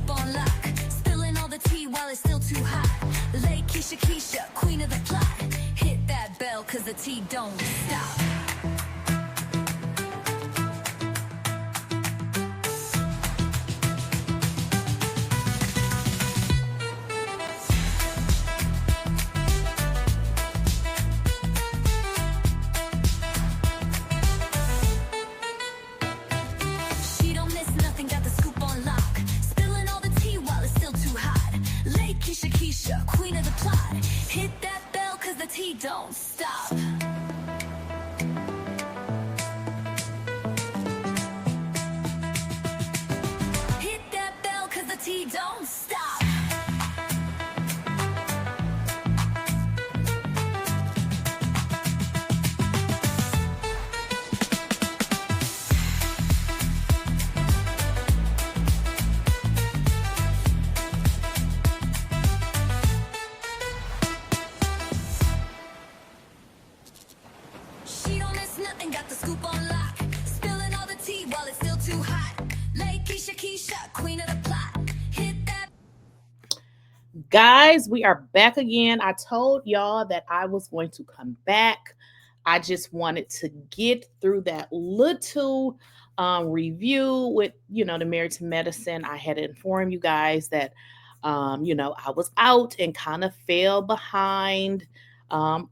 scoop on lock. Spilling all the tea while it's still too hot. Lakeysha Keysha, queen of the plot. Hit that bell cause the tea don't stop. She don't miss nothing, got the scoop on lock. Spilling all the tea while it's still too hot. Lakeysha Keysha, queen of the plot. Hit that bell cause the tea don't stop. Hit that bell cause the tea don't stop. She don't miss nothing, got the scoop on lock. Spilling all the tea while it's still too hot. Lakeysha Keysha, queen of the plot. Hit that. Guys, we are back again. I told y'all that I was going to come back. I just wanted to get through that little review with, the Married to Medicine. I had informed you guys that, I was out and kind of fell behind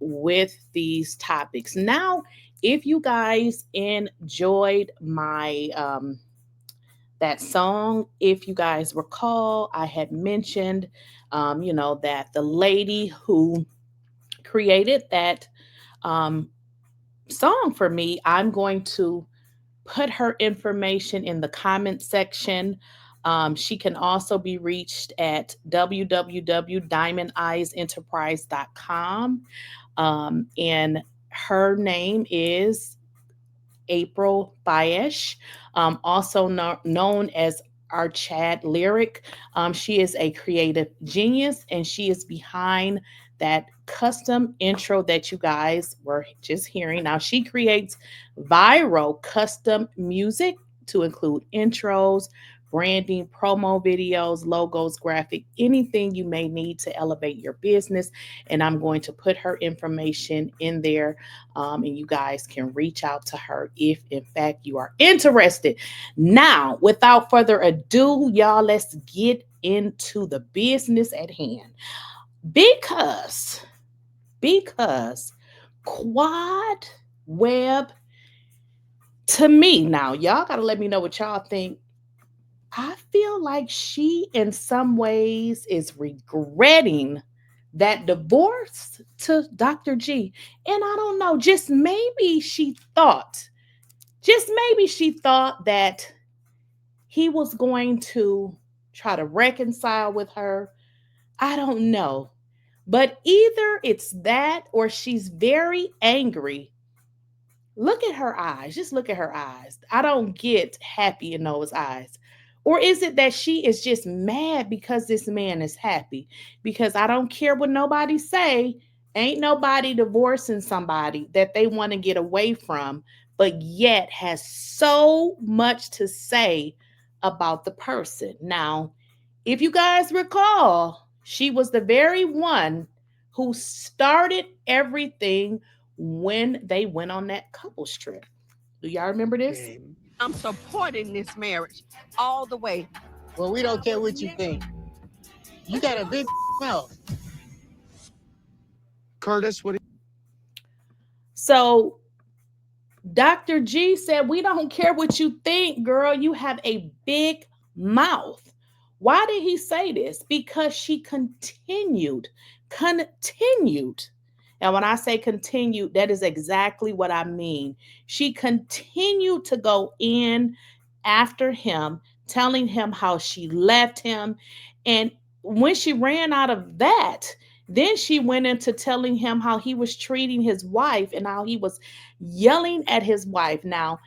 with these topics. Now, if you guys enjoyed my that song, if you guys recall, I had mentioned, that the lady who created that song for me, I'm going to put her information in the comment section. She can also be reached at www.𝐷iamondEyesEnterprise.com. And her name is April Bayesh, also known as our Chad Lyric. She is a creative genius, and she is behind that custom intro that you guys were just hearing. Now, she creates viral custom music to include intros, branding, promo videos, logos, graphic, anything you may need to elevate your business. And I'm going to put her information in there, and you guys can reach out to her if, in fact, you are interested. Now, without further ado, y'all, let's get into the business at hand. Because Quadwebb, to me, now, y'all got to let me know what y'all think. I feel like she, in some ways, is regretting that divorce to Dr. G. And I don't know, just maybe she thought that he was going to try to reconcile with her. I don't know. But either it's that or she's very angry. Look at her eyes. Just look at her eyes. I don't get happy in those eyes. Or is it that she is just mad because this man is happy? Because I don't care what nobody say. Ain't nobody divorcing somebody that they want to get away from, but yet has so much to say about the person. Now, if you guys recall, she was the very one who started everything when they went on that couples trip. Do y'all remember this? I'm supporting this marriage all the way. Well, we don't care what you think. You got a big mouth. Curtis, what? So Dr. G said, we don't care what you think, girl. You have a big mouth. Why did he say this? Because she continued. Now, when I say continued, that is exactly what I mean. She continued to go in after him, telling him how she left him. And when she ran out of that, then she went into telling him how he was treating his wife and how he was yelling at his wife. Now,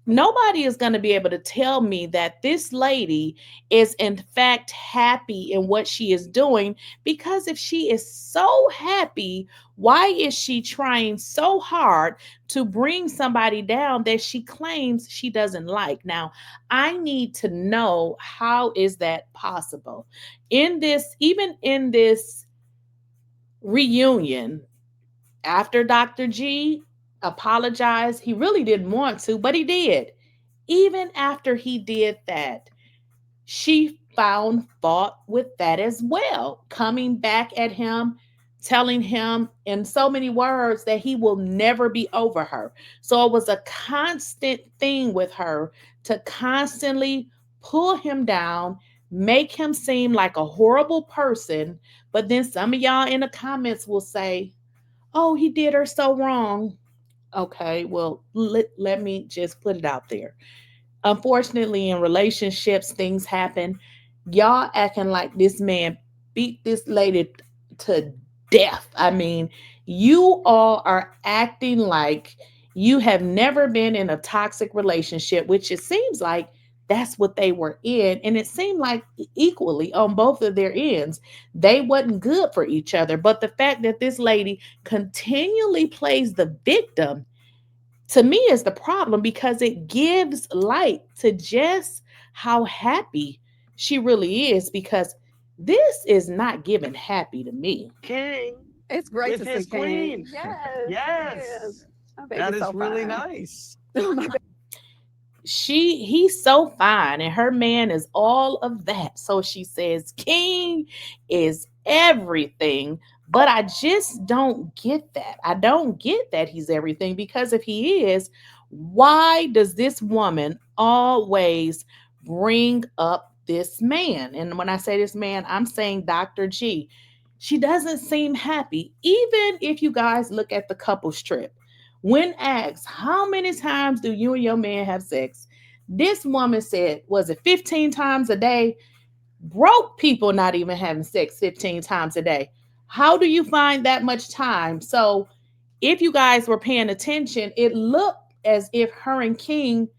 Nobody is going to be able to tell me that this lady is in fact happy in what she is doing, because if she is so happy, why is she trying so hard to bring somebody down that she claims she doesn't like? Now, I need to know, how is that possible? Even in this reunion, after Dr. G apologized, he really didn't want to, but he did. Even after he did that, she found fault with that as well, coming back at him, telling him in so many words that he will never be over her. So it was a constant thing with her to constantly pull him down, make him seem like a horrible person. But then some of y'all in the comments will say, oh, he did her so wrong. Okay, well, let me just put it out there. Unfortunately, in relationships, things happen. Y'all acting like this man beat this lady to death. I mean, you all are acting like you have never been in a toxic relationship, which it seems like that's what they were in. And it seemed like equally on both of their ends, they wasn't good for each other. But the fact that this lady continually plays the victim, to me, is the problem, because it gives light to just how happy she really is, because this is not giving happy to me. King It's great with to his see King. queen. Yes. Yes. Oh, baby, That is so really fine. nice. Oh, my He's so fine, and her man is all of that. So she says King is everything, but I just don't get that. I don't get that he's everything, because if he is, why does this woman always bring up this man? And when I say this man, I'm saying Dr. G. She doesn't seem happy. Even if you guys look at the couples trip, when asked, how many times do you and your man have sex? This woman said, was it 15 times a day? Broke people not even having sex 15 times a day. How do you find that much time? So, if you guys were paying attention, it looked as if her and King,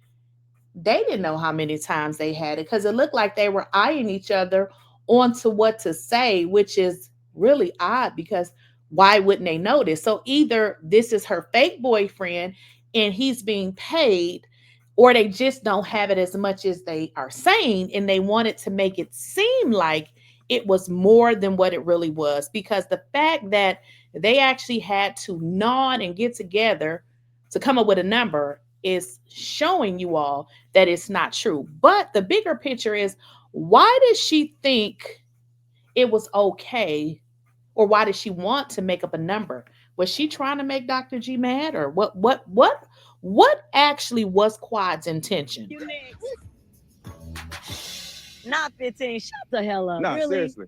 they didn't know how many times they had it, because it looked like they were eyeing each other onto what to say, which is really odd, because why wouldn't they notice? So either this is her fake boyfriend and he's being paid, or they just don't have it as much as they are saying, and they wanted to make it seem like it was more than what it really was, because the fact that they actually had to nod and get together to come up with a number is showing you all that it's not true. But the bigger picture is, why does she think it was okay, or why did she want to make up a number? Was she trying to make Dr. G mad, or what actually was Quad's intention? You next. Not 15. Shut the hell up. No, really? seriously.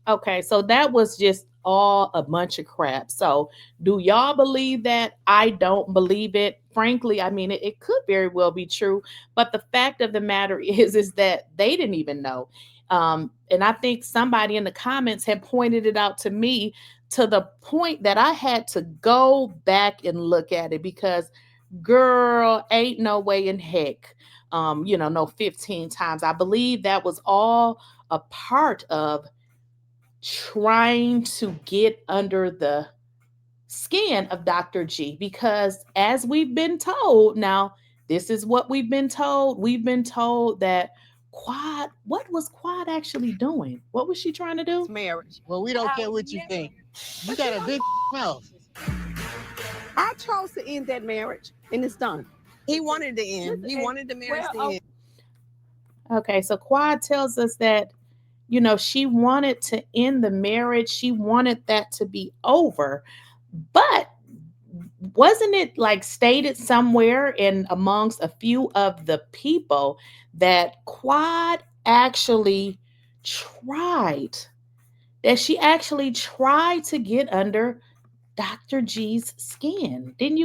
Okay, so that was just all a bunch of crap. So, do y'all believe that? I don't believe it. Frankly, I mean, it could very well be true, but the fact of the matter is that they didn't even know. And I think somebody in the comments had pointed it out to me, to the point that I had to go back and look at it, because, girl, ain't no way in heck, no 15 times. I believe that was all a part of trying to get under the skin of Dr. G, because as we've been told, now this is what we've been told. We've been told that what was Quad actually doing? What was she trying to do? Marriage. Well, we don't care what you think. You got a big mouth. I chose to end that marriage, and it's done. He wanted to end. He wanted the marriage to end. Okay, so Quad tells us that, she wanted to end the marriage. She wanted that to be over. But wasn't it like stated somewhere in amongst a few of the people that Quad actually she actually tried to get under Dr. G's skin? Did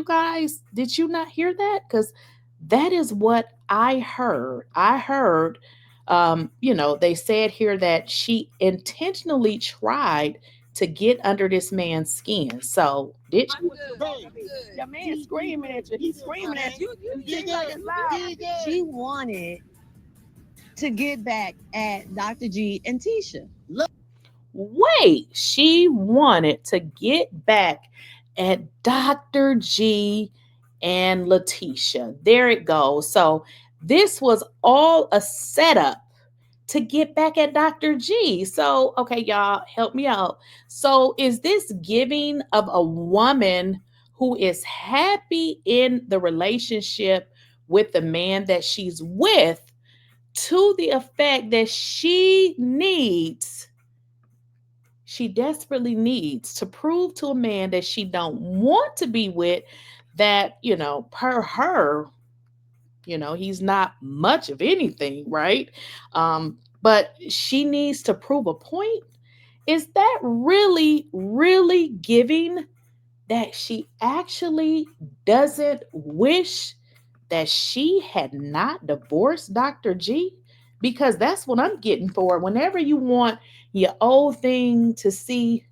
you not hear that? Because that is what I heard. They said here that she intentionally tried to get under this man's skin. So did you? Your man screaming at you. He's screaming at you. You seem like it's loud. She wanted to get back at Dr. G and Tisha. Wait, she wanted to get back at Dr. G and Lateasha. There it goes. So this was all a setup to get back at Dr. G. So, okay, y'all, help me out. So is this giving of a woman who is happy in the relationship with the man that she's with, to the effect that she desperately needs to prove to a man that she don't want to be with, that, per her, he's not much of anything, right? But she needs to prove a point. Is that really, really giving that she actually doesn't wish that she had not divorced Dr. G? Because that's what I'm getting for. Whenever you want your old thing to see,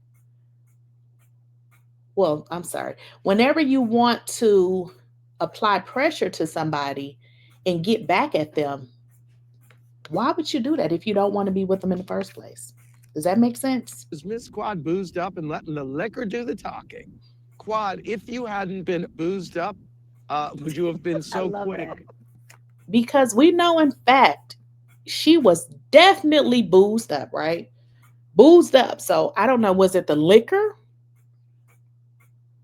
whenever you want to apply pressure to somebody and get back at them, why would you do that if you don't want to be with them in the first place? Does that make sense? Is Miss Quad boozed up and letting the liquor do the talking? Quad, if you hadn't been boozed up, would you have been so quick? That. Because we know, in fact, she was definitely boozed up, right? Boozed up. So I don't know, was it the liquor?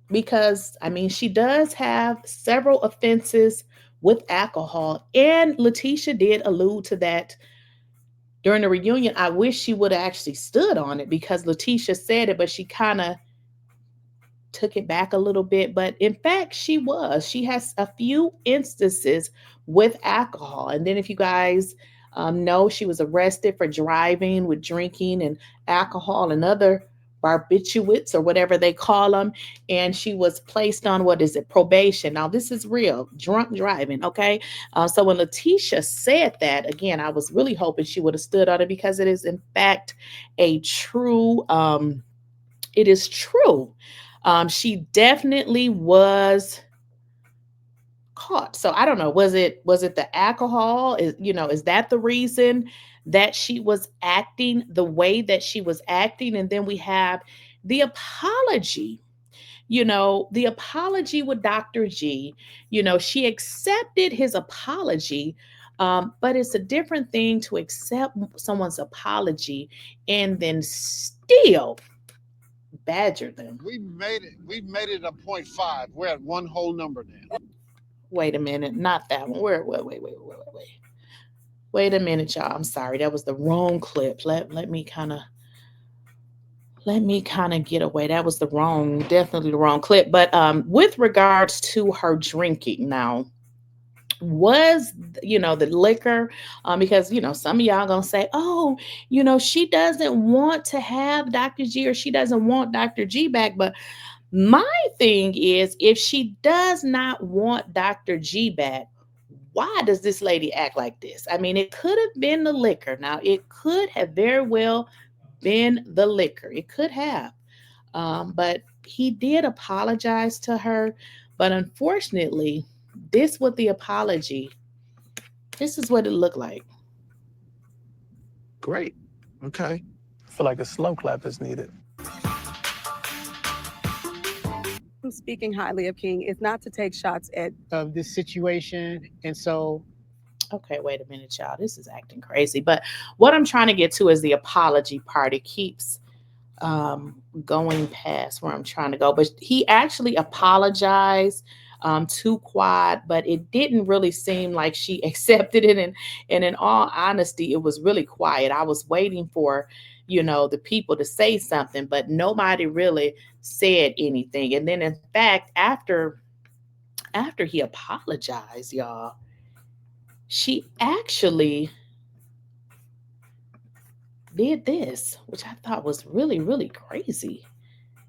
Because, she does have several offenses with alcohol. And Lateasha did allude to that during the reunion. I wish she would have actually stood on it, because Lateasha said it, but she kind of took it back a little bit. But in fact, she has a few instances with alcohol. And then if you guys know, she was arrested for driving with drinking and alcohol and other barbiturates, or whatever they call them. And she was placed on, probation. Now, this is real, drunk driving, okay? So when Lateasha said that, again, I was really hoping she would have stood on it, because it is, in fact, it is true. She definitely was caught. So I don't know, was it the alcohol? Is that the reason that she was acting the way that she was acting? And then we have the apology. The apology with Dr. G. She accepted his apology, but it's a different thing to accept someone's apology and then still badger them. We made it a 0.5. We're at one whole number now. Wait a minute, not that one. Wait a minute, y'all. I'm sorry, that was the wrong clip. Let me kind of get away. That was definitely the wrong clip. But with regards to her drinking now, was the liquor, because some of y'all gonna say, oh, she doesn't want to have Dr. G, or she doesn't want Dr. G back. But my thing is, if she does not want Dr. G back, why does this lady act like this? It could have been the liquor. Now, it could have very well been the liquor. It could have. But he did apologize to her. But unfortunately, this is what the apology, this is what it looked like. Great. Okay. I feel like a slow clap is needed. Speaking highly of King is not to take shots at this situation. And so, okay, wait a minute, y'all. This is acting crazy. But what I'm trying to get to is the apology part. It keeps going past where I'm trying to go. But he actually apologized to Quad, but it didn't really seem like she accepted it. And in all honesty, it was really quiet. I was waiting for the people to say something, but nobody really said anything. And then, in fact, after he apologized, y'all, she actually did this, which I thought was really, really crazy.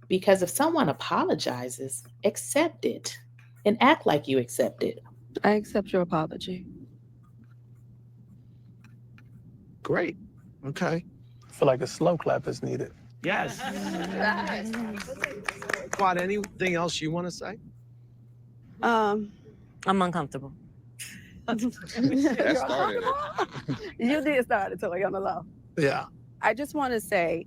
Because if someone apologizes, accept it and act like you accept it. I accept your apology. Great. Okay. I feel like a slow clap is needed. Yes. Quad, anything else you want to say? I'm uncomfortable. That started You did start it, Toy, on the low. Yeah. I just want to say,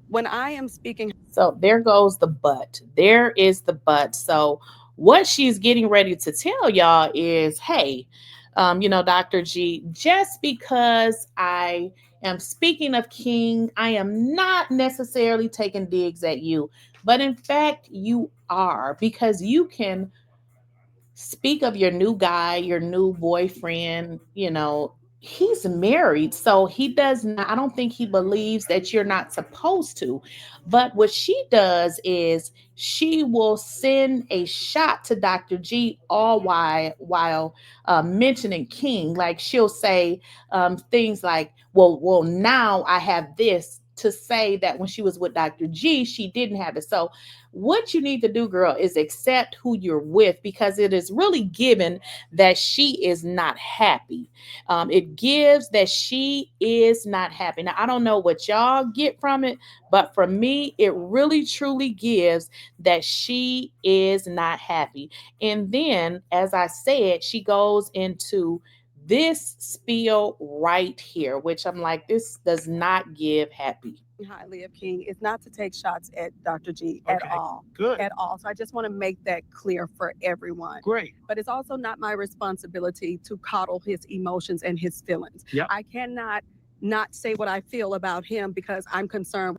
when I am speaking. So there goes the but. There is the but. So what she's getting ready to tell y'all is, hey, Dr. G, just because I am speaking of King, I am not necessarily taking digs at you. But in fact, you are, because you can speak of your new guy, your new boyfriend, he's married. So he does not, I don't think he believes that you're not supposed to. But what she does is she will send a shot to Dr. G all while mentioning King. Like she'll say things like, well, now I have this, to say that when she was with Dr. G, she didn't have it. So what you need to do, girl, is accept who you're with, because it is really given that she is not happy. It gives that she is not happy. Now, I don't know what y'all get from it, but for me, it really truly gives that she is not happy. And then, as I said, she goes into this spiel right here, which I'm like, this does not give happy. Highly of King is not to take shots at Dr. G at all. Good. At all. So I just want to make that clear for everyone. Great. But it's also not my responsibility to coddle his emotions and his feelings. Yep. I cannot not say what I feel about him because I'm concerned.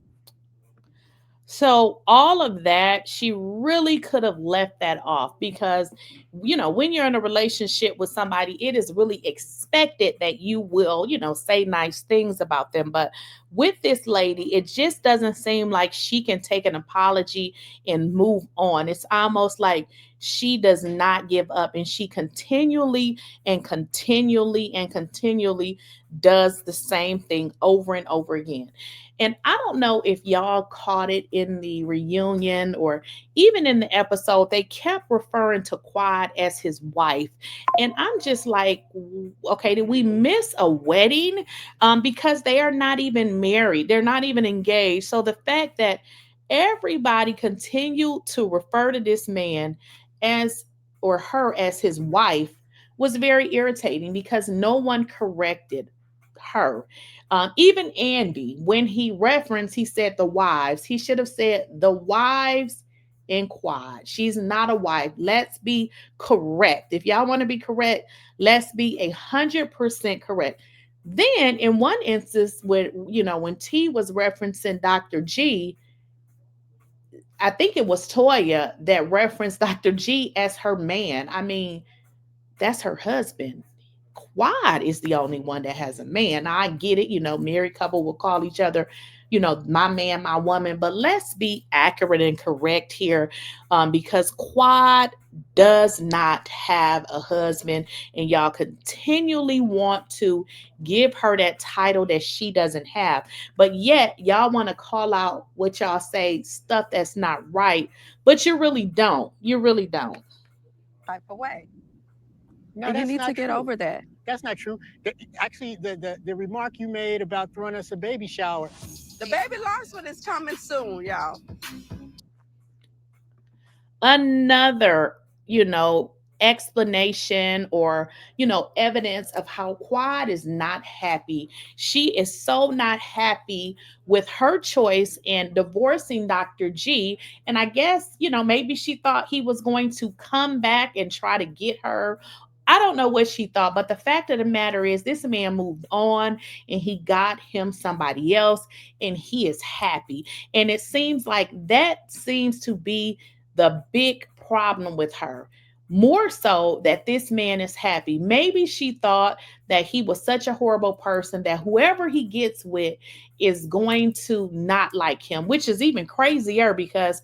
So all of that, she really could have left that off, because, when you're in a relationship with somebody, it is really expected that you will, say nice things about them. But with this lady, it just doesn't seem like she can take an apology and move on. It's almost like she does not give up, and she continually does the same thing over and over again. And I don't know if y'all caught it in the reunion or even in the episode, they kept referring to Quad as his wife. And I'm just like, okay, did we miss a wedding? Because they are not even married. They're not even engaged. So the fact that everybody continued to refer to this man as, or her as, his wife was very irritating, because no one corrected her. Even Andy, when he referenced, he said the wives. He should have said the wives in Quad. She's not a wife. Let's be correct. If y'all want to be correct, let's be 100% correct. Then, in one instance, when T was referencing Dr. G, I think it was Toya that referenced Dr. G as her man. I mean, that's her husband. Quad is the only one that has a man. Now, I get it, married couple will call each other, my man, my woman, but let's be accurate and correct here, because Quad does not have a husband, and y'all continually want to give her that title that she doesn't have. But yet, y'all want to call out what y'all say, stuff that's not right, but you really don't. You really don't. Type away. No, and you that's need not to get true. over that. That's not true. Actually, the remark you made about throwing us a baby shower. The baby Larson is coming soon, y'all. Another, explanation or, evidence of how Quad is not happy. She is so not happy with her choice in divorcing Dr. G. And I guess, maybe she thought he was going to come back and try to get her. I don't know what she thought, but the fact of the matter is this man moved on and he got him somebody else and he is happy. And it seems like that seems to be the big problem with her. More so that this man is happy. Maybe she thought that he was such a horrible person that whoever he gets with is going to not like him, which is even crazier, because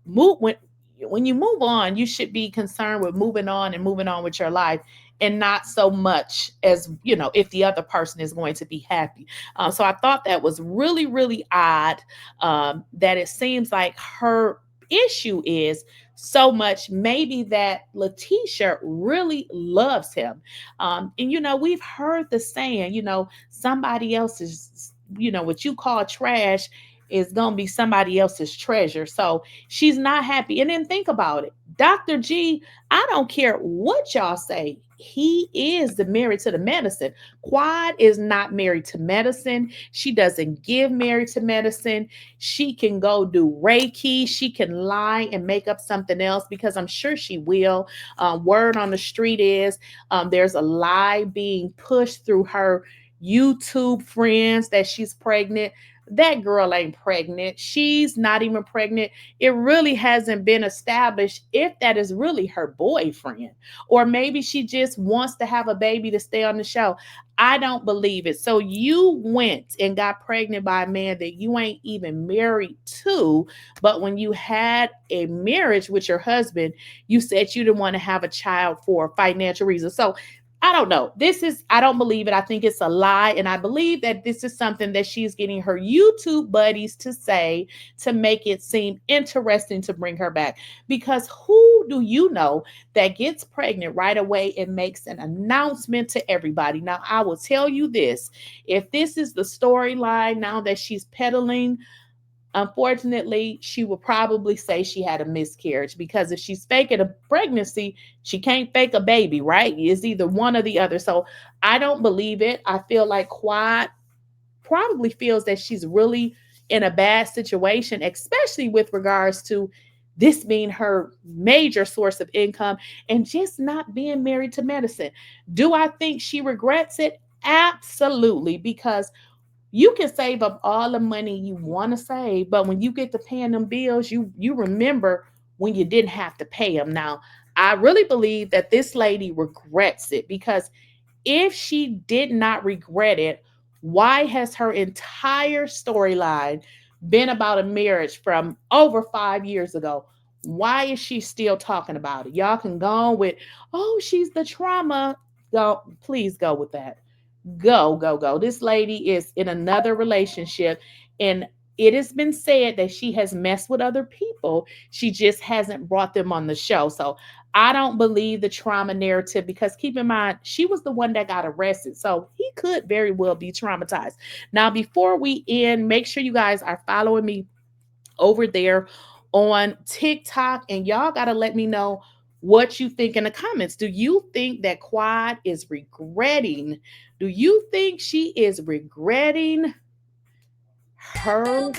when you move on, you should be concerned with moving on with your life, and not so much as, if the other person is going to be happy. So I thought that was really, really odd, that it seems like her issue is so much maybe that Lateasha really loves him. And, we've heard the saying, somebody else is, what you call trash is going to be somebody else's treasure. So she's not happy. And then think about it. Dr. G, I don't care what y'all say. He is married to the medicine. Quad is not married to medicine. She doesn't give married to medicine. She can go do Reiki. She can lie and make up something else, because I'm sure she will. Word on the street is there's a lie being pushed through her YouTube friends that she's pregnant. That girl ain't pregnant. She's not even pregnant. It really hasn't been established if that is really her boyfriend, or maybe she just wants to have a baby to stay on the show. I don't believe it. So you went and got pregnant by a man that you ain't even married to, but when you had a marriage with your husband, you said you didn't want to have a child for financial reasons. So I don't know. I don't believe it. I think it's a lie. And I believe that this is something that she's getting her YouTube buddies to say to make it seem interesting to bring her back. Because who do you know that gets pregnant right away and makes an announcement to everybody? Now, I will tell you this. If this is the storyline now that she's peddling, unfortunately, she will probably say she had a miscarriage, because if she's faking a pregnancy, she can't fake a baby, right? It's either one or the other. So I don't believe it. I feel like Quad probably feels that she's really in a bad situation, especially with regards to this being her major source of income and just not being married to medicine. Do I think she regrets it? Absolutely, because you can save up all the money you want to save, but when you get to paying them bills, you remember when you didn't have to pay them. Now, I really believe that this lady regrets it, because if she did not regret it, why has her entire storyline been about a marriage from over 5 years ago? Why is she still talking about it? Y'all can go on with, oh, she's the trauma. Go, please go with that. Go. This lady is in another relationship, and it has been said that she has messed with other people. She just hasn't brought them on the show. So I don't believe the trauma narrative, because keep in mind, she was the one that got arrested. So he could very well be traumatized. Now, before we end, make sure you guys are following me over there on TikTok, and y'all got to let me know what you think in the comments. Do you think that Quad is regretting? Do you think she is regretting her?